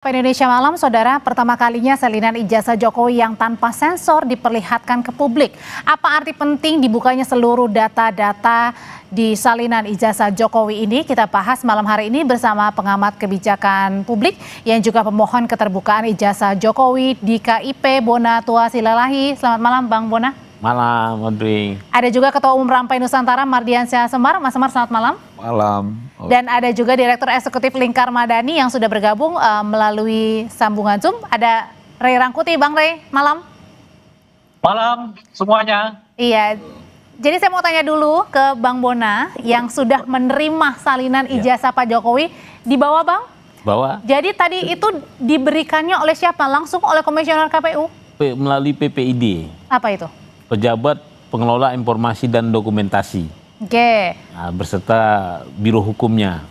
Indonesia Malam, Saudara, pertama kalinya salinan ijazah Jokowi yang tanpa sensor diperlihatkan ke publik. Apa arti penting dibukanya seluruh data-data di salinan ijazah Jokowi ini? Kita bahas malam hari ini bersama pengamat kebijakan publik yang juga pemohon keterbukaan ijazah Jokowi di KIP, Bona Tua Silalahi. Selamat malam, Bang Bona. Malam, Audrey. Ada juga Ketua Umum Rampai Nusantara, Mardiansyah Semar. Mas Semar, selamat malam. Malam. Dan ada juga Direktur Eksekutif Lingkar Madani yang sudah bergabung melalui sambungan Zoom. Ada Ray Rangkuti. Bang Ray, malam. Malam semuanya. Iya, jadi saya mau tanya dulu ke Bang Bona yang sudah menerima salinan ijazah Pak Jokowi. Dibawa, Bang? Bawa. Jadi tadi itu diberikannya oleh siapa? Langsung oleh Komisioner KPU? Melalui PPID. Apa itu? Pejabat Pengelola Informasi dan Dokumentasi. Oke. Nah, berserta Biro Hukumnya.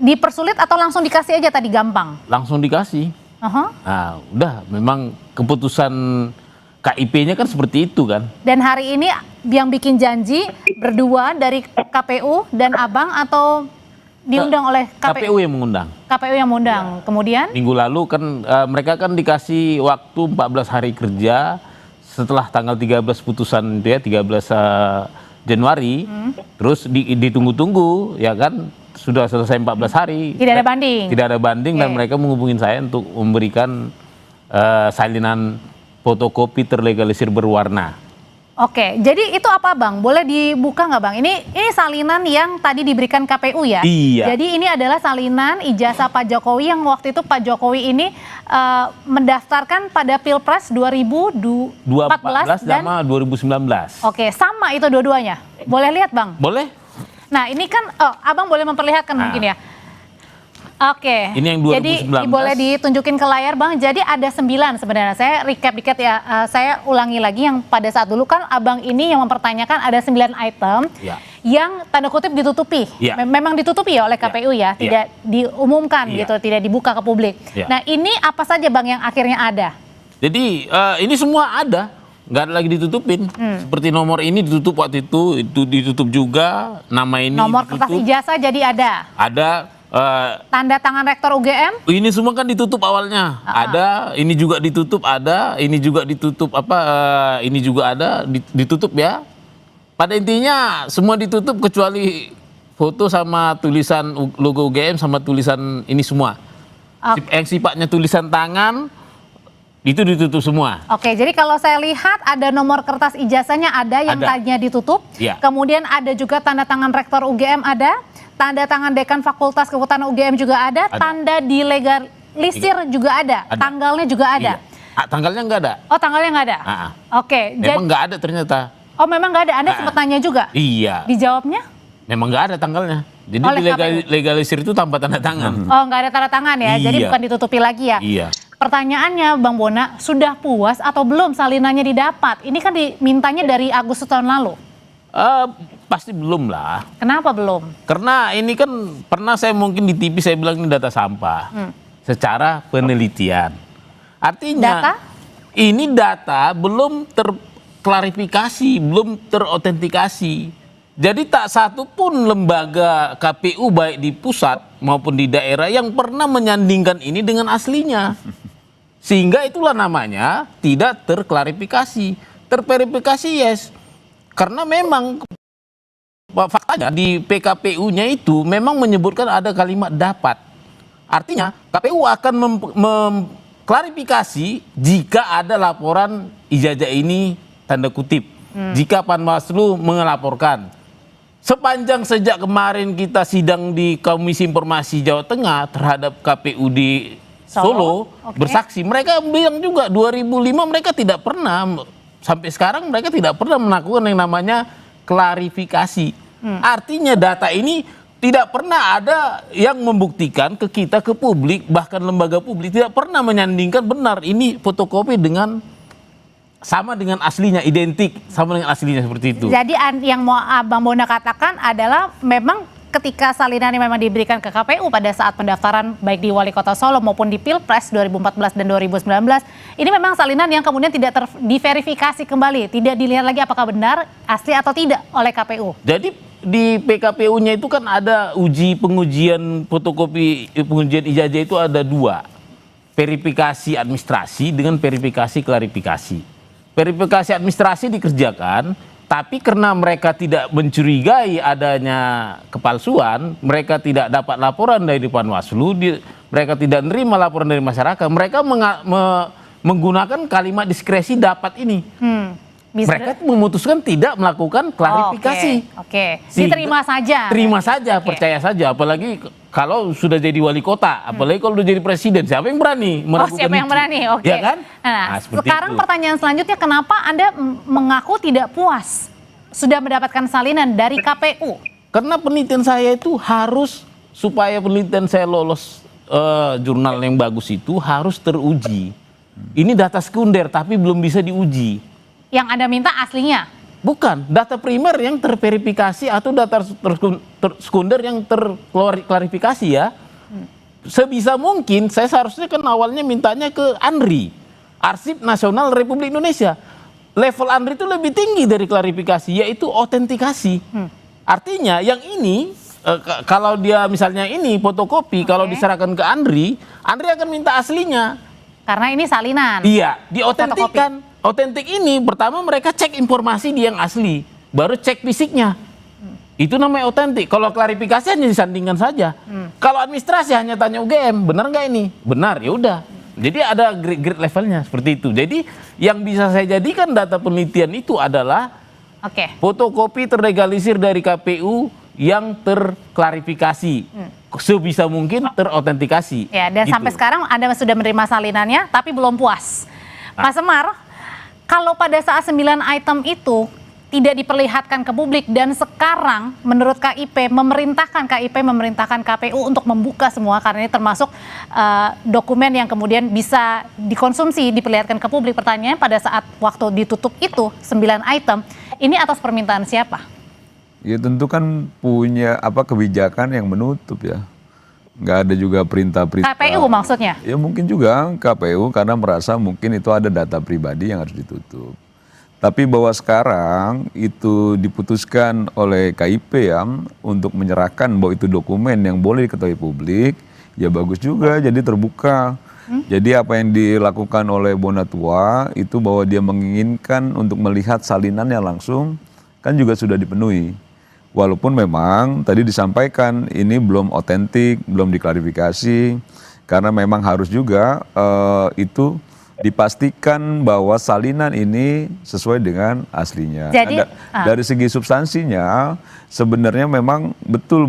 Dipersulit atau langsung dikasih aja tadi gampang? Langsung dikasih. Nah, udah memang keputusan KIP-nya kan seperti itu kan. Dan hari ini yang bikin janji berdua dari KPU dan Abang atau diundang oleh KPU? KPU yang mengundang. KPU yang mengundang. Kemudian? Minggu lalu kan mereka kan dikasih waktu 14 hari kerja setelah tanggal 13 putusan itu ya, 13 Januari, terus ditunggu-tunggu ya kan, sudah selesai 14 hari. Tidak ada banding? Tidak ada banding. Dan mereka menghubungin saya untuk memberikan salinan fotokopi terlegalisir berwarna. Oke, jadi itu apa, Bang? Boleh dibuka nggak, Bang? Ini salinan yang tadi diberikan KPU ya? Iya. Jadi ini adalah salinan ijazah Pak Jokowi yang waktu itu Pak Jokowi ini mendaftarkan pada Pilpres 2014 sama 2019. Oke, sama itu dua-duanya. Boleh lihat, Bang? Boleh. Nah, ini kan, Abang boleh memperlihatkan mungkin ya? Oke, ini yang 2019. Jadi boleh ditunjukin ke layar, Bang. Jadi ada 9 sebenarnya. Saya recap dikit ya. Saya ulangi lagi yang pada saat dulu kan Abang ini yang mempertanyakan ada 9 item yang tanda kutip ditutupi. Memang ditutupi ya oleh KPU ya, tidak diumumkan gitu, tidak dibuka ke publik. Nah, ini apa saja, Bang, yang akhirnya ada? Jadi ini semua ada. Nggak ada lagi ditutupin. Seperti nomor ini ditutup waktu itu ditutup juga. Nama ini nomor ditutup. Kertas ijazah jadi ada. Ada. Tanda tangan rektor UGM? Ini semua kan ditutup awalnya. Ada, ini juga ditutup, ada, ini juga ditutup ini juga ada, ditutup ya. Pada intinya semua ditutup kecuali foto sama tulisan logo UGM sama tulisan ini semua. Yang sifatnya tulisan tangan itu ditutup semua. Oke, jadi kalau saya lihat ada nomor kertas ijazahnya ada yang tadinya ditutup. Kemudian ada juga tanda tangan rektor UGM ada. Tanda tangan dekan Fakultas Kehutanan UGM juga ada. Tanda dilegalisir juga ada. Tanggalnya juga ada. Tanggalnya nggak ada. Oh, tanggalnya nggak ada. Oke. Memang nggak ada ternyata. Oh, memang nggak ada. Anda sempat tanya juga. Iya. Dijawabnya? Memang nggak ada tanggalnya. Jadi dilegalisir itu tanpa tanda tangan. Oh, nggak ada tanda tangan ya. Jadi bukan ditutupi lagi ya. Iya. Pertanyaannya, Bang Bona, sudah puas atau belum salinannya didapat? Ini kan dimintanya dari Agustus tahun lalu. Pasti belum lah. Kenapa belum? Karena ini kan pernah saya mungkin di TV saya bilang ini data sampah. Secara penelitian. Artinya ini data belum terklarifikasi, belum terautentikasi. Jadi tak satu pun lembaga KPU baik di pusat maupun di daerah yang pernah menyandingkan ini dengan aslinya. Sehingga itulah namanya tidak terklarifikasi. Terverifikasi yes. Karena memang faktanya di PKPU-nya itu memang menyebutkan ada kalimat dapat. Artinya KPU akan mengklarifikasi jika ada laporan ijazah ini tanda kutip. Jika Panwaslu mengelaporkan. Sepanjang sejak kemarin kita sidang di Komisi Informasi Jawa Tengah terhadap KPU di Solo bersaksi. Mereka bilang juga 2005 mereka tidak pernah, sampai sekarang mereka tidak pernah melakukan yang namanya klarifikasi. Artinya data ini tidak pernah ada yang membuktikan ke kita, ke publik, bahkan lembaga publik tidak pernah menyandingkan benar ini fotokopi dengan sama dengan aslinya, identik sama dengan aslinya seperti itu. Jadi yang mau Bang Bona katakan adalah memang ketika salinan yang memang diberikan ke KPU pada saat pendaftaran baik di Wali Kota Solo maupun di Pilpres 2014 dan 2019, ini memang salinan yang kemudian tidak diverifikasi kembali, tidak dilihat lagi apakah benar, asli atau tidak oleh KPU. Jadi di PKPU-nya itu kan ada pengujian fotokopi, pengujian ijazah itu ada 2. verifikasi administrasi dengan verifikasi klarifikasi. Verifikasi administrasi dikerjakan, tapi karena mereka tidak mencurigai adanya kepalsuan, mereka tidak dapat laporan dari Panwaslu, mereka tidak menerima laporan dari masyarakat, mereka menggunakan kalimat diskresi dapat ini. Mereka memutuskan tidak melakukan klarifikasi. Oke. Diterima saja. Terima saja, percaya saja. Apalagi kalau sudah jadi wali kota, apalagi kalau sudah jadi presiden, siapa yang berani melakukan siapa yang itu? berani? Oke. Ya kan? Nah, sekarang itu. pertanyaan selanjutnya, kenapa Anda mengaku tidak puas sudah mendapatkan salinan dari KPU? Karena penelitian saya itu harus, supaya penelitian saya lolos jurnal yang bagus itu harus teruji. Ini data sekunder tapi belum bisa diuji. Yang Anda minta aslinya? Bukan, data primer yang terverifikasi atau data sekunder yang terklarifikasi ya. Sebisa mungkin saya seharusnya kan awalnya mintanya ke ANRI, Arsip Nasional Republik Indonesia. Level ANRI itu lebih tinggi dari klarifikasi, yaitu autentikasi. Artinya yang ini, kalau dia misalnya ini fotokopi, kalau diserahkan ke ANRI, ANRI akan minta aslinya. Karena ini salinan. Iya, diautentikkan. Otentik ini pertama mereka cek informasi dia yang asli, baru cek fisiknya. Itu namanya otentik. Kalau klarifikasi hanya disandingkan saja. Kalau administrasi hanya tanya UGM, benar nggak ini? Benar, ya udah. Jadi ada grade levelnya seperti itu. Jadi yang bisa saya jadikan data penelitian itu adalah fotokopi terlegalisir dari KPU yang terklarifikasi. Sebisa mungkin terautentikasi. Ya, dan gitu. sampai sekarang Anda sudah menerima salinannya, tapi belum puas. Mas Semar, kalau pada saat 9 item itu tidak diperlihatkan ke publik dan sekarang menurut KIP memerintahkan KPU untuk membuka semua, karena ini termasuk dokumen yang kemudian bisa dikonsumsi, diperlihatkan ke publik. Pertanyaannya, pada saat waktu ditutup itu 9 item, ini atas permintaan siapa? Ya tentu kan punya kebijakan yang menutup ya. Nggak ada juga perintah-perintah. KPU maksudnya? Ya mungkin juga KPU karena merasa mungkin itu ada data pribadi yang harus ditutup. Tapi bahwa sekarang itu diputuskan oleh KIP ya untuk menyerahkan bahwa itu dokumen yang boleh diketahui publik, ya bagus juga, jadi terbuka. Jadi apa yang dilakukan oleh Bonatua itu bahwa dia menginginkan untuk melihat salinannya langsung, kan juga sudah dipenuhi. Walaupun memang tadi disampaikan ini belum otentik, belum diklarifikasi, karena memang harus juga itu dipastikan bahwa salinan ini sesuai dengan aslinya. Jadi, dari segi substansinya sebenarnya memang betul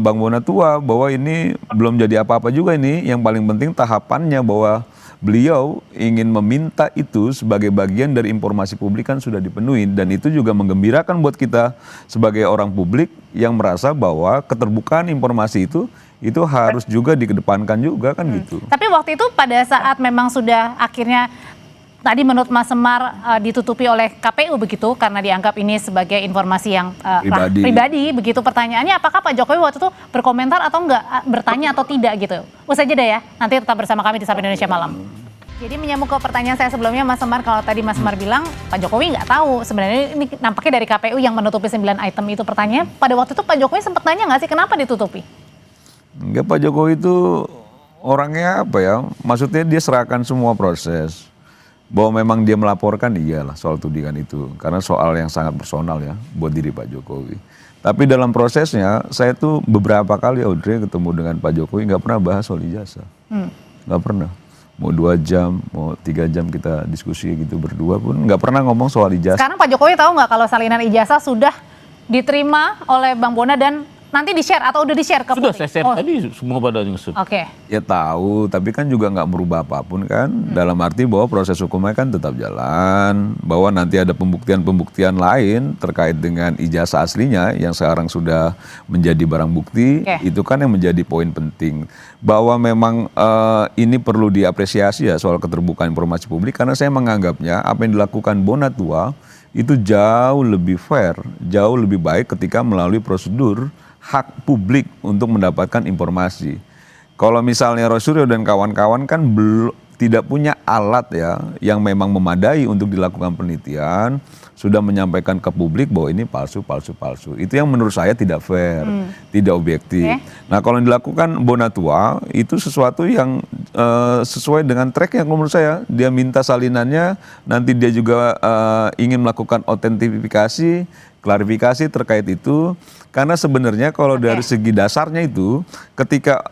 Bang Bonatua bahwa ini belum jadi apa-apa juga ini. Yang paling penting tahapannya bahwa beliau ingin meminta itu sebagai bagian dari informasi publik kan sudah dipenuhi, dan itu juga menggembirakan buat kita sebagai orang publik yang merasa bahwa keterbukaan informasi itu harus juga dikedepankan juga kan gitu. Tapi waktu itu pada saat memang sudah akhirnya tadi menurut Mas Semar ditutupi oleh KPU begitu karena dianggap ini sebagai informasi yang pribadi begitu, pertanyaannya apakah Pak Jokowi waktu itu berkomentar atau enggak, bertanya atau tidak gitu? Usai jeda ya, nanti tetap bersama kami di Sapa Indonesia Malam. Jadi menyambung ke pertanyaan saya sebelumnya Mas Semar, kalau tadi Mas Semar bilang Pak Jokowi nggak tahu, sebenarnya ini nampaknya dari KPU yang menutupi 9 item itu. Pertanyaannya pada waktu itu Pak Jokowi sempat nanya nggak sih kenapa ditutupi? Enggak, Pak Jokowi itu orangnya maksudnya dia serahkan semua proses. Bahwa memang dia melaporkan, iyalah soal tudingan itu. Karena soal yang sangat personal ya buat diri Pak Jokowi. Tapi dalam prosesnya, saya tuh beberapa kali Audrey ketemu dengan Pak Jokowi nggak pernah bahas soal ijazah. Nggak pernah. Mau 2 jam, mau 3 jam kita diskusi gitu berdua pun nggak pernah ngomong soal ijazah. Sekarang Pak Jokowi tahu nggak kalau salinan ijazah sudah diterima oleh Bang Bona dan nanti di-share atau udah di-share ke publik? Sudah saya share tadi semua pada nyusun. Ya tahu, tapi kan juga nggak merubah apapun kan. Dalam arti bahwa proses hukumnya kan tetap jalan. Bahwa nanti ada pembuktian-pembuktian lain terkait dengan ijazah aslinya yang sekarang sudah menjadi barang bukti. Itu kan yang menjadi poin penting. Bahwa memang ini perlu diapresiasi ya soal keterbukaan informasi publik. Karena saya menganggapnya apa yang dilakukan Bonatua itu jauh lebih fair, jauh lebih baik ketika melalui prosedur hak publik untuk mendapatkan informasi. Kalau misalnya Rosuryo dan kawan-kawan kan tidak punya alat ya yang memang memadai untuk dilakukan penelitian, sudah menyampaikan ke publik bahwa ini palsu. Itu yang menurut saya tidak fair, tidak objektif. Nah, kalau yang dilakukan Bonatua itu sesuatu yang sesuai dengan tracknya menurut saya. Dia minta salinannya, nanti dia juga ingin melakukan autentifikasi, klarifikasi terkait itu. Karena sebenarnya kalau dari segi dasarnya itu, ketika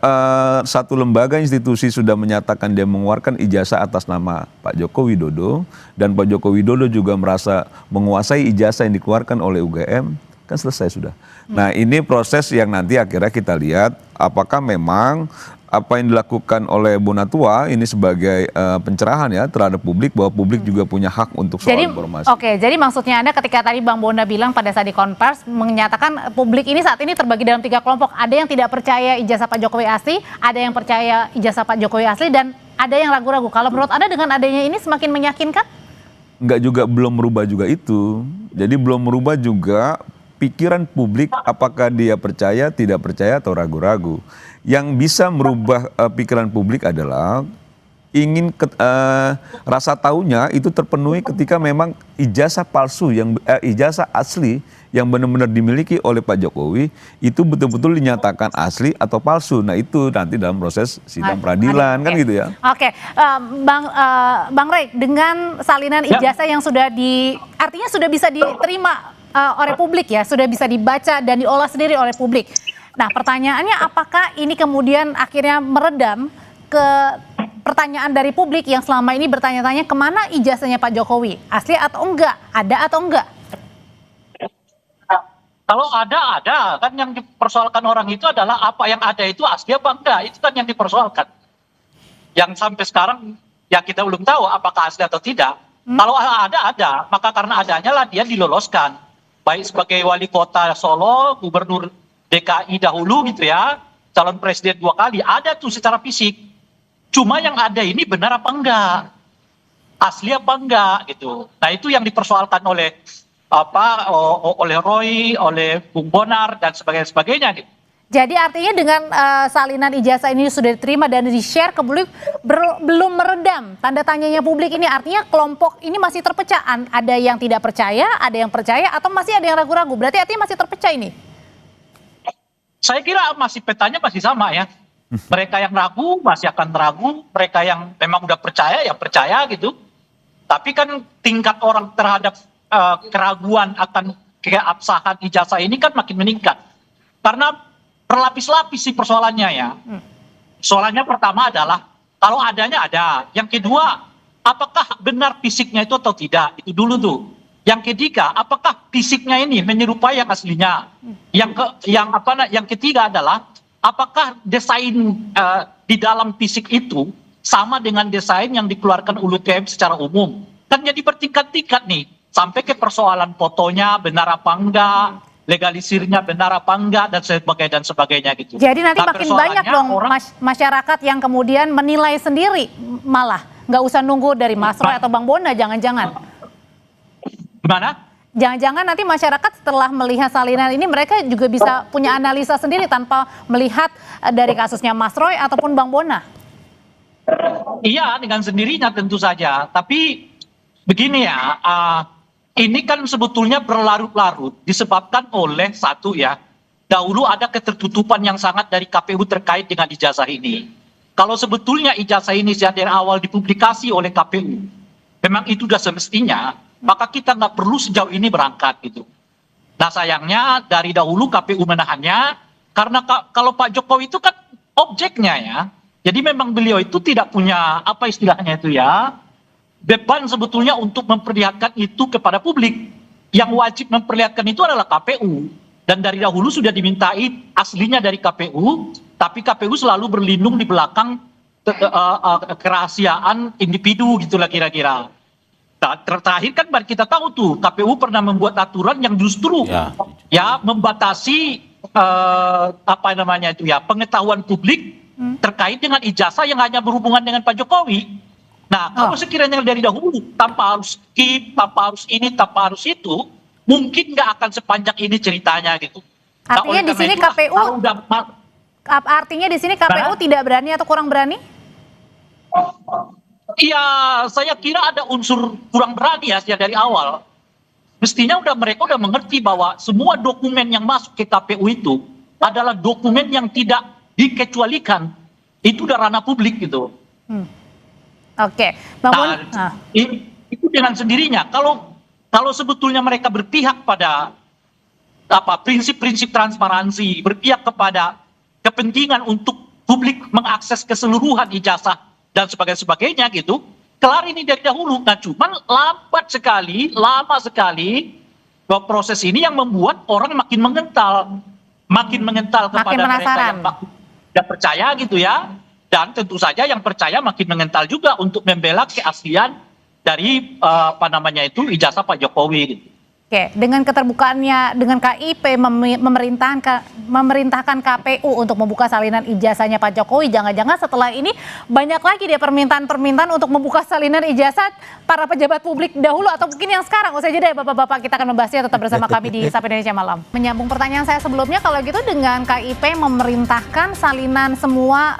satu lembaga institusi sudah menyatakan dia mengeluarkan ijazah atas nama Pak Joko Widodo, dan Pak Joko Widodo juga merasa menguasai ijazah yang dikeluarkan oleh UGM, kan selesai sudah. Nah, ini proses yang nanti akhirnya kita lihat apakah memang apa yang dilakukan oleh Bonatua ini sebagai pencerahan ya terhadap publik, bahwa publik juga punya hak untuk soal informasi. Oke, jadi maksudnya Anda ketika tadi Bang Bona bilang pada saat di konvers menyatakan publik ini saat ini terbagi dalam 3 kelompok. Ada yang tidak percaya ijazah Pak Jokowi asli, ada yang percaya ijazah Pak Jokowi asli, dan ada yang ragu-ragu. Kalau menurut Anda dengan adanya ini semakin meyakinkan? Enggak juga, belum merubah juga itu. Jadi belum merubah juga pikiran publik apakah dia percaya, tidak percaya, atau ragu-ragu. Yang bisa merubah pikiran publik adalah ingin rasa tahunya itu terpenuhi ketika memang ijazah palsu yang ijazah asli yang benar-benar dimiliki oleh Pak Jokowi itu betul-betul dinyatakan asli atau palsu. Nah, itu nanti dalam proses sidang peradilan kan gitu ya. Oke, Bang Rey, dengan salinan ijazah yang sudah artinya sudah bisa diterima oleh publik ya, sudah bisa dibaca dan diolah sendiri oleh publik. Nah, pertanyaannya apakah ini kemudian akhirnya meredam ke pertanyaan dari publik yang selama ini bertanya-tanya kemana ijazahnya Pak Jokowi? Asli atau enggak? Ada atau enggak? Kalau ada. Kan yang dipersoalkan orang itu adalah apa yang ada itu asli apa enggak. Itu kan yang dipersoalkan. Yang sampai sekarang ya kita belum tahu apakah asli atau tidak. Kalau ada. Maka karena adanya lah dia diloloskan. Baik sebagai wali kota Solo, gubernur DKI dahulu gitu ya, calon presiden 2 kali, ada tuh secara fisik. Cuma yang ada ini benar apa enggak? Asli apa enggak gitu. Nah, itu yang dipersoalkan oleh oleh Roy, oleh Bung Bonar dan sebagainya gitu. Jadi artinya dengan salinan ijazah ini sudah diterima dan di-share ke publik belum meredam tanda tanyanya publik ini, artinya kelompok ini masih terpecah. Ada yang tidak percaya, ada yang percaya, atau masih ada yang ragu-ragu. Berarti artinya masih terpecah ini. Saya kira petanya masih sama ya. Mereka yang ragu masih akan ragu, mereka yang memang udah percaya ya percaya gitu. Tapi kan tingkat orang terhadap keraguan akan keabsahan ijazah ini kan makin meningkat. Karena berlapis-lapis sih persoalannya ya. Soalnya pertama adalah kalau adanya ada. Yang kedua, apakah benar fisiknya itu atau tidak? Itu dulu tuh. Yang ketiga, apakah fisiknya ini menyerupai yang aslinya? Yang ketiga adalah apakah desain di dalam fisik itu sama dengan desain yang dikeluarkan UGM secara umum? Kan jadi bertingkat-tingkat nih, sampai ke persoalan fotonya benar apa enggak, legalisirnya benar apa enggak, dan sebagainya gitu. Jadi nanti makin banyak dong masyarakat yang kemudian menilai sendiri, malah nggak usah nunggu dari Mas Roy atau Bang Bona, jangan-jangan. Gimana? Jangan-jangan nanti masyarakat setelah melihat salinan ini mereka juga bisa punya analisa sendiri tanpa melihat dari kasusnya Mas Roy ataupun Bang Bona. Iya, dengan sendirinya tentu saja. Tapi begini ya, ini kan sebetulnya berlarut-larut disebabkan oleh satu ya, dahulu ada ketertutupan yang sangat dari KPU terkait dengan ijazah ini. Kalau sebetulnya ijazah ini dari awal dipublikasi oleh KPU, memang itu sudah semestinya, maka kita nggak perlu sejauh ini berangkat gitu. Nah, sayangnya dari dahulu KPU menahannya, karena kalau Pak Jokowi itu kan objeknya ya, jadi memang beliau itu tidak punya apa istilahnya itu ya, beban sebetulnya untuk memperlihatkan itu kepada publik. Yang wajib memperlihatkan itu adalah KPU. Dan dari dahulu sudah dimintai aslinya dari KPU, tapi KPU selalu berlindung di belakang kerahasiaan individu gitulah kira-kira. Terakhir kan kita tahu tuh KPU pernah membuat aturan yang justru ya membatasi pengetahuan publik terkait dengan ijazah yang hanya berhubungan dengan Pak Jokowi. Nah, kalau sekiranya dari dahulu tanpa harus skip, tanpa harus ini, tanpa harus itu, mungkin nggak akan sepanjang ini ceritanya gitu. Artinya di sini KPU artinya di sini KPU tidak berani atau kurang berani? Iya, saya kira ada unsur kurang berani ya sejak dari awal. Mestinya mereka udah mengerti bahwa semua dokumen yang masuk ke KPU itu adalah dokumen yang tidak dikecualikan. Itu udah ranah publik gitu. Oke, Bang Boni. Nah, itu dengan sendirinya. Kalau sebetulnya mereka berpihak pada prinsip-prinsip transparansi, berpihak kepada kepentingan untuk publik mengakses keseluruhan ijazah dan sebagainya gitu, kelar ini dari dahulu. Nah, cuman lama sekali bahwa proses ini yang membuat orang makin mengental kepada mereka yang tidak percaya gitu ya. Dan tentu saja yang percaya makin mengental juga untuk membela keaslian dari ijazah Pak Jokowi gitu. Oke, dengan keterbukaannya, dengan KIP memerintahkan KPU untuk membuka salinan ijazahnya Pak Jokowi, jangan-jangan setelah ini banyak lagi dia permintaan-permintaan untuk membuka salinan ijazah para pejabat publik dahulu atau mungkin yang sekarang. Usai jeda ya Bapak-Bapak, kita akan membahasnya tetap bersama kami di Sapa Indonesia Malam. Menyambung pertanyaan saya sebelumnya, kalau gitu dengan KIP memerintahkan salinan semua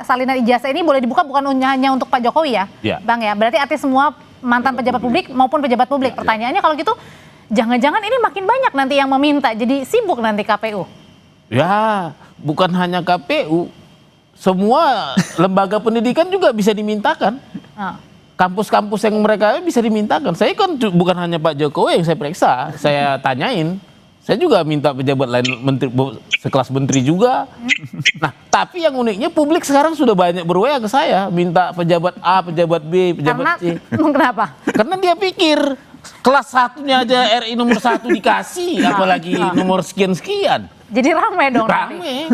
salinan ijazah ini boleh dibuka bukan hanya untuk Pak Jokowi ya, Bang ya? Berarti artinya semua mantan pejabat publik maupun pejabat publik. Pertanyaannya kalau gitu, jangan-jangan ini makin banyak nanti yang meminta, jadi sibuk nanti KPU. Ya, bukan hanya KPU, semua lembaga pendidikan juga bisa dimintakan. Kampus-kampus yang mereka bisa dimintakan. Saya kan bukan hanya Pak Jokowi yang saya periksa, saya tanyain. Saya juga minta pejabat lain, sekelas menteri juga. Nah, tapi yang uniknya publik sekarang sudah banyak berwaya ke saya, minta pejabat A, pejabat B, pejabat C. Kenapa? Karena dia pikir kelas 1-nya aja RI nomor 1 dikasih, apalagi nomor sekian-sekian. Jadi ramai dong. Ramai.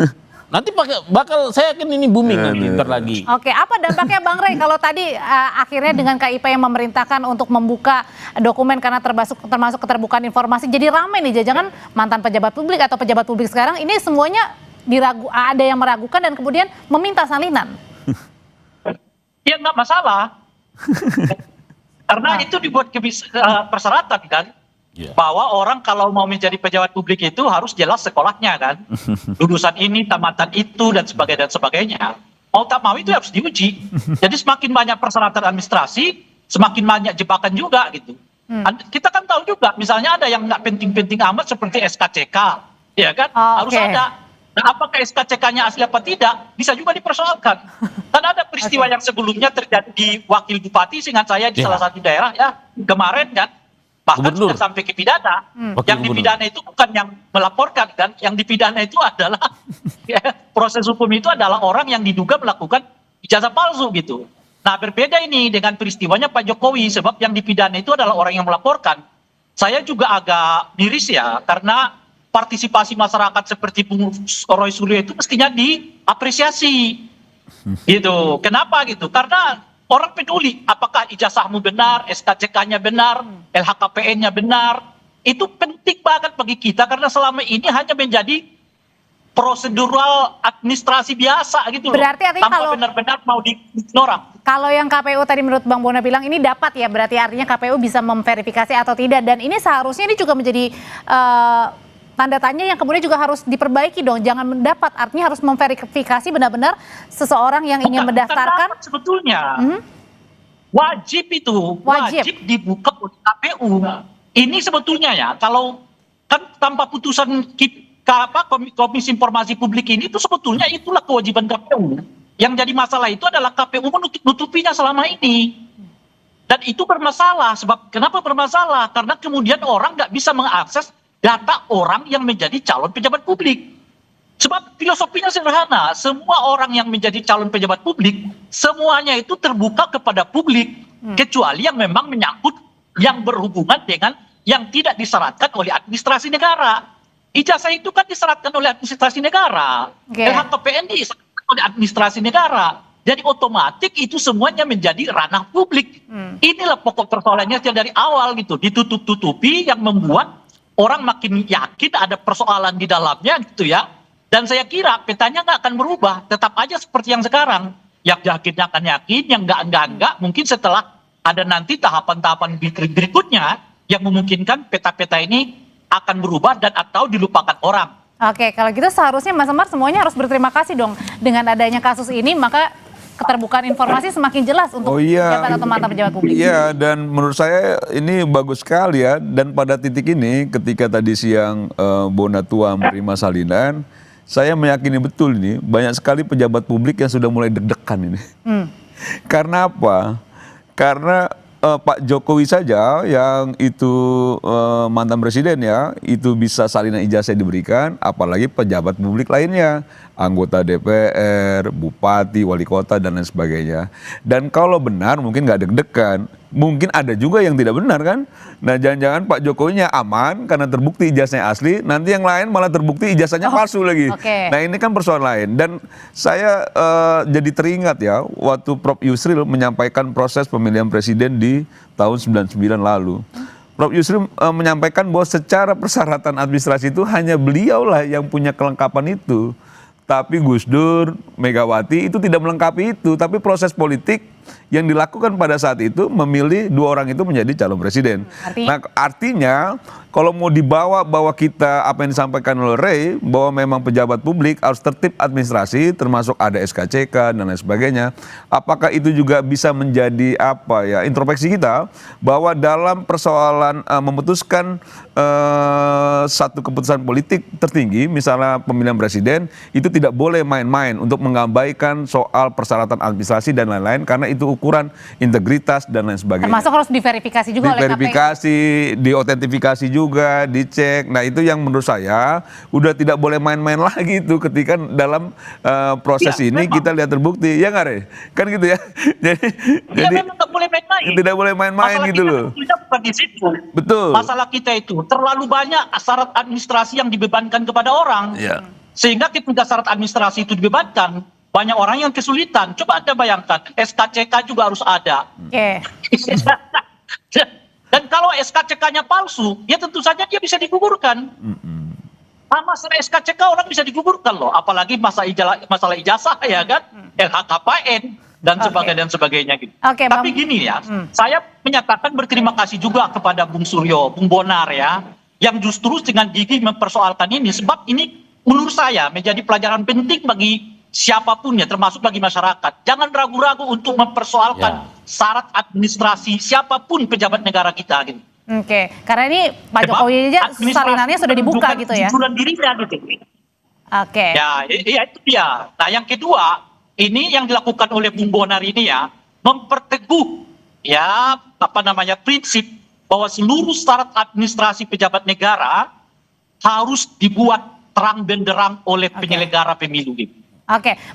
Nanti bakal saya yakin ini booming nanti ntar lagi. Oke, apa dampaknya Bang Rey kalau tadi akhirnya dengan KIP yang memerintahkan untuk membuka dokumen karena termasuk keterbukaan informasi, jadi ramai nih, jangan mantan pejabat publik atau pejabat publik sekarang ini semuanya ada yang meragukan dan kemudian meminta salinan. Ya nggak masalah. Karena itu dibuat persyaratan kan. Bahwa orang kalau mau menjadi pejabat publik itu harus jelas sekolahnya kan, lulusan ini, tamatan itu dan sebagainya. Mau tak mau itu harus diuji. Jadi semakin banyak persyaratan administrasi, semakin banyak jebakan juga gitu. Kita kan tahu juga, misalnya ada yang nggak penting-penting amat seperti SKCK, ya kan, harus ada. Nah, apakah SKCK-nya asli apa tidak, bisa juga dipersoalkan. Kan ada peristiwa yang sebelumnya terjadi di wakil bupati, seingat saya di salah satu daerah ya kemarin kan. Bahkan sudah sampai ke pidana. Yang dipidana itu bukan yang melaporkan kan, yang dipidana itu adalah proses hukum itu adalah orang yang diduga melakukan ijazah palsu gitu. Nah, berbeda ini dengan peristiwanya Pak Jokowi, sebab yang dipidana itu adalah orang yang melaporkan. Saya juga agak miris ya, karena partisipasi masyarakat seperti Bung Roy Suryo itu mestinya diapresiasi gitu. Kenapa gitu? Karena orang peduli apakah ijazahmu benar, SKCK-nya benar, LHKPN-nya benar. Itu penting banget bagi kita karena selama ini hanya menjadi prosedural administrasi biasa gitu loh. Berarti artinya tanpa benar-benar mau diignoran. Kalau yang KPU tadi menurut Bang Bona bilang ini dapat ya, berarti artinya KPU bisa memverifikasi atau tidak. Dan ini seharusnya ini juga menjadi tanda tanya yang kemudian juga harus diperbaiki dong. Jangan mendapat, artinya harus memverifikasi benar-benar seseorang yang ingin mendaftarkan. Sebetulnya wajib dibuka oleh KPU. Ini sebetulnya ya, kalau kan tanpa putusan Komisi Informasi Publik ini itu sebetulnya itulah kewajiban KPU. Yang jadi masalah itu adalah KPU menutupinya selama ini. Dan itu bermasalah. Sebab kenapa bermasalah? Karena kemudian orang nggak bisa mengakses data orang yang menjadi calon pejabat publik. Sebab filosofinya sederhana, semua orang yang menjadi calon pejabat publik, semuanya itu terbuka kepada publik, kecuali yang memang menyangkut yang berhubungan dengan yang tidak disyaratkan oleh administrasi negara. Ijazah itu kan disyaratkan oleh administrasi negara, LHKPN disyaratkan oleh administrasi negara. Jadi otomatis itu semuanya menjadi ranah publik. Inilah pokok persoalannya dari awal gitu, ditutup-tutupi yang membuat orang makin yakin ada persoalan di dalamnya gitu ya. Dan saya kira petanya nggak akan berubah, tetap aja seperti yang sekarang. Yang yakinnya akan yakin, yang enggak. Mungkin setelah ada nanti tahapan-tahapan berikutnya yang memungkinkan peta-peta ini akan berubah dan atau dilupakan orang. Oke, kalau gitu seharusnya Mas Semar semuanya harus berterima kasih dong dengan adanya kasus ini, maka keterbukaan informasi semakin jelas untuk pejabat atau mantan pejabat publik. Iya, dan menurut saya ini bagus sekali ya. Dan pada titik ini, ketika tadi siang Bona Tua menerima salinan, saya meyakini betul ini banyak sekali pejabat publik yang sudah mulai deg-degan ini. Karena apa? Karena Pak Jokowi saja yang itu mantan presiden ya, itu bisa salinan ijazah diberikan, apalagi pejabat publik lainnya, anggota DPR, bupati, wali kota, dan lain sebagainya. Dan kalau benar mungkin nggak deg-degan, mungkin ada juga yang tidak benar kan. Nah jangan-jangan Pak Jokowinya aman karena terbukti ijazahnya asli, nanti yang lain malah terbukti ijazahnya palsu lagi. Nah ini kan persoalan lain. Dan saya jadi teringat ya, waktu Prof. Yusril menyampaikan proses pemilihan presiden di tahun 99 lalu. Prof. Yusril menyampaikan bahwa secara persyaratan administrasi itu hanya beliaulah yang punya kelengkapan itu. Tapi Gus Dur, Megawati itu tidak melengkapi itu. Tapi proses politik yang dilakukan pada saat itu memilih dua orang itu menjadi calon presiden. Nah artinya kalau mau dibawa bahwa kita apa yang disampaikan oleh Ray bahwa memang pejabat publik harus tertib administrasi termasuk ada SKCK dan lain sebagainya. Apakah itu juga bisa menjadi apa ya introspeksi kita bahwa dalam persoalan memutuskan satu keputusan politik tertinggi misalnya pemilihan presiden itu tidak boleh main-main untuk mengabaikan soal persyaratan administrasi dan lain-lain karena itu ukuran integritas dan lain sebagainya. Termasuk harus diverifikasi juga oleh KPU. Diverifikasi, diotentifikasi juga, dicek. Nah itu yang menurut saya udah tidak boleh main-main lagi itu ketika dalam proses ini memang. Kita lihat terbukti. Ya nggak Re? Kan gitu ya. Jadi memang nggak boleh main-main. Tidak boleh main-main gitu loh. Bukan di situ. Betul. Masalah kita itu terlalu banyak syarat administrasi yang dibebankan kepada orang. Ya. Sehingga ketika syarat administrasi itu dibebankan, banyak orang yang kesulitan. Coba Anda bayangkan, SKCK juga harus ada. Dan kalau SKCK-nya palsu, ya tentu saja dia bisa digugurkan. Masalah SKCK orang bisa digugurkan loh, apalagi masalah ijazah ya kan, LHKPN dan sebagainya gitu. Tapi gini ya, saya menyatakan berterima kasih juga kepada Bung Suryo, Bung Bonar ya, yang justru dengan gigih mempersoalkan ini, sebab ini menurut saya menjadi pelajaran penting bagi siapapun ya, termasuk bagi masyarakat. Jangan ragu-ragu untuk mempersoalkan syarat administrasi siapapun pejabat negara kita gitu. Karena ini Pak Jokowi aja salinannya sudah dibuka gitu ya. Jujuran dirinya gitu. Ya, itu dia. Nah, yang kedua, ini yang dilakukan oleh Bung Bonar ini ya, memperteguh ya prinsip bahwa seluruh syarat administrasi pejabat negara harus dibuat terang benderang oleh penyelenggara pemilu gitu.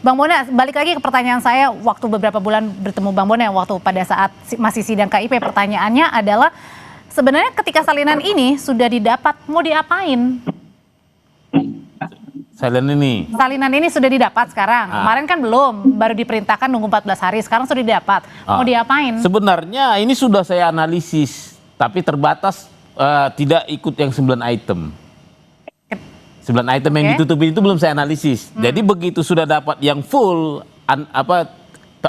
Bang Bona, balik lagi ke pertanyaan saya waktu beberapa bulan bertemu Bang Bona waktu pada saat masih sidang KIP, pertanyaannya adalah sebenarnya ketika salinan ini sudah didapat mau diapain? Salinan ini sudah didapat sekarang. Kemarin kan belum, baru diperintahkan nunggu 14 hari, sekarang sudah didapat. Mau diapain? Sebenarnya ini sudah saya analisis, tapi terbatas tidak ikut yang 9 item. 9 item yang ditutupin itu belum saya analisis. Jadi begitu sudah dapat yang full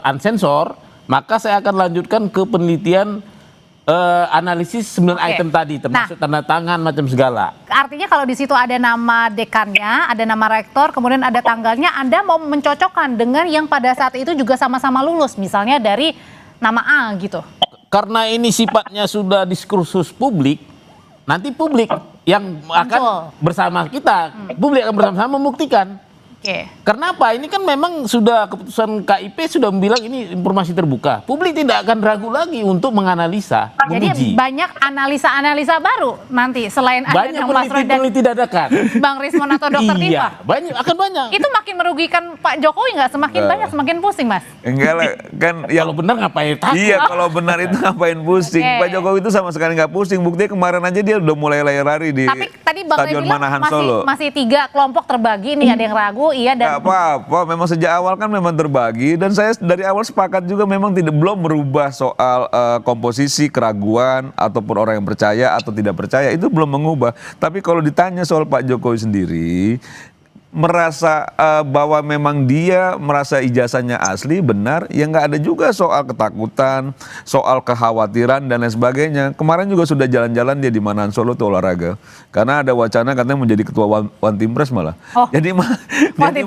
unsensor, maka saya akan lanjutkan ke penelitian analisis 9 item tadi, termasuk tanda tangan macam segala. Artinya kalau di situ ada nama dekannya, ada nama rektor, kemudian ada tanggalnya, Anda mau mencocokkan dengan yang pada saat itu juga sama-sama lulus, misalnya dari nama A gitu. Karena ini sifatnya sudah diskursus publik, nanti publik yang akan bersama kita, publik akan bersama-sama membuktikan. Karena apa? Ini kan memang sudah keputusan KIP sudah bilang ini informasi terbuka. Publik tidak akan ragu lagi untuk menganalisa, menguji. Jadi banyak analisa-analisa baru nanti selain ada yang Mas Roy dan Bang Rismon atau Dokter Tifa. Akan banyak. Itu makin merugikan Pak Jokowi nggak? Semakin banyak, semakin pusing, Mas. Enggak lah, kan kalau benar ngapain takut? Iya, kalau benar itu ngapain pusing? Pak Jokowi itu sama sekali nggak pusing. Buktinya kemarin aja dia udah mulai lari di Stadion Manahan Solo. Masih 3 kelompok terbagi nih, ada yang ragu. Iya, dan gak apa-apa, memang sejak awal kan memang terbagi dan saya dari awal sepakat juga memang belum merubah soal komposisi keraguan ataupun orang yang percaya atau tidak percaya itu belum mengubah. Tapi kalau ditanya soal Pak Jokowi sendiri, merasa bahwa memang dia merasa ijazahnya asli, benar, ya nggak ada juga soal ketakutan, soal kekhawatiran dan lain sebagainya. Kemarin juga sudah jalan-jalan dia di Manahan Solo tuh olahraga, karena ada wacana katanya menjadi ketua One Team Press malah. Oh. Jadi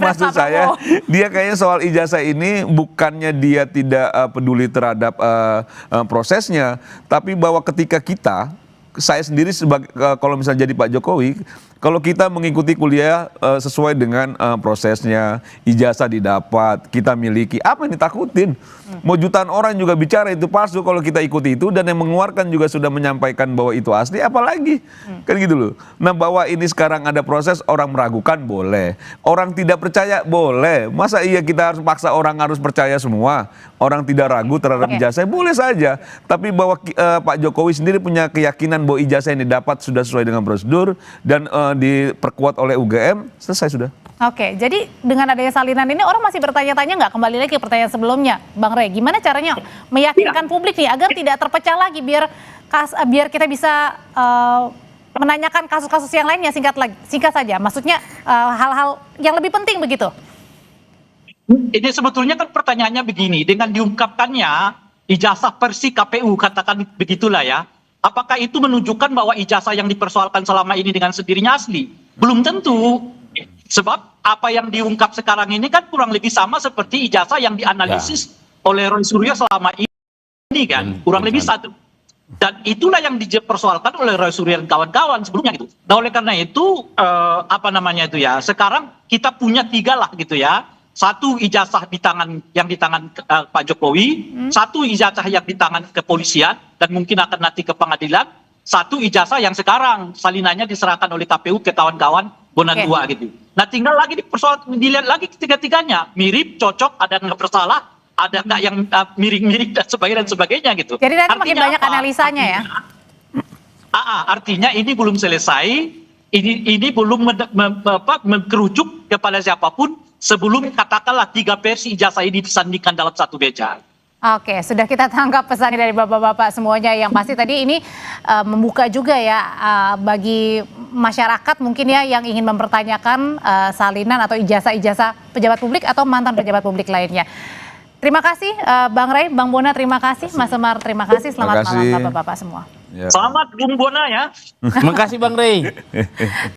maksud saya dia kayaknya soal ijazah ini bukannya dia tidak peduli terhadap prosesnya, tapi bahwa ketika saya sendiri sebagai kalau misalnya jadi Pak Jokowi, kalau kita mengikuti kuliah sesuai dengan prosesnya, ijazah didapat, kita miliki, apa yang ditakutin? Mau jutaan orang juga bicara itu palsu kalau kita ikuti itu, dan yang mengeluarkan juga sudah menyampaikan bahwa itu asli, apalagi? Kan gitu loh. Nah, bahwa ini sekarang ada proses, orang meragukan boleh, orang tidak percaya boleh. Masa iya kita harus paksa orang harus percaya semua? Orang tidak ragu terhadap ijazah, boleh saja. Tapi bahwa Pak Jokowi sendiri punya keyakinan bahwa ijazah yang didapat sudah sesuai dengan prosedur dan diperkuat oleh UGM, selesai sudah. Oke, jadi dengan adanya salinan ini orang masih bertanya-tanya nggak, kembali lagi ke pertanyaan sebelumnya, Bang Rey, gimana caranya meyakinkan publik nih agar tidak terpecah lagi, biar kita bisa menanyakan kasus-kasus yang lainnya singkat saja, maksudnya hal-hal yang lebih penting begitu. Ini sebetulnya kan pertanyaannya begini, dengan diungkapkannya ijazah versi KPU, katakan begitulah ya, apakah itu menunjukkan bahwa ijazah yang dipersoalkan selama ini dengan sendirinya asli? Belum tentu, sebab apa yang diungkap sekarang ini kan kurang lebih sama seperti ijazah yang dianalisis oleh Roy Suryo selama ini kan, kurang lebih satu. Dan itulah yang dipersoalkan oleh Roy Suryo dan kawan-kawan sebelumnya gitu. Nah, oleh karena itu sekarang kita punya 3 lah gitu ya. Satu ijazah yang di tangan Pak Jokowi, satu ijazah yang di tangan kepolisian dan mungkin akan nanti ke pengadilan, satu ijazah yang sekarang salinannya diserahkan oleh KPU ke kawan-kawan Bonan 2 gitu. Nah, tinggal lagi dilihat lagi ketiga-tiganya, mirip, cocok, ada nggak bersalah, ada nggak yang miring-miring dan sebagainya gitu. Jadi nanti artinya makin banyak analisanya ya. Artinya ini belum selesai, ini belum mengkerucut kepada siapapun sebelum katakanlah 3 versi ijazah ini disandingkan dalam satu meja. Oke, sudah kita tangkap pesan dari bapak-bapak semuanya. Yang pasti tadi ini membuka juga ya bagi masyarakat mungkin ya yang ingin mempertanyakan salinan atau ijazah-ijazah pejabat publik atau mantan pejabat publik lainnya. Terima kasih Bang Rey, Bang Bona, terima kasih, Mas Semar, terima kasih. Selamat malam bapak-bapak semua. Selamat Bung Bona ya. Terima kasih Bang Rey.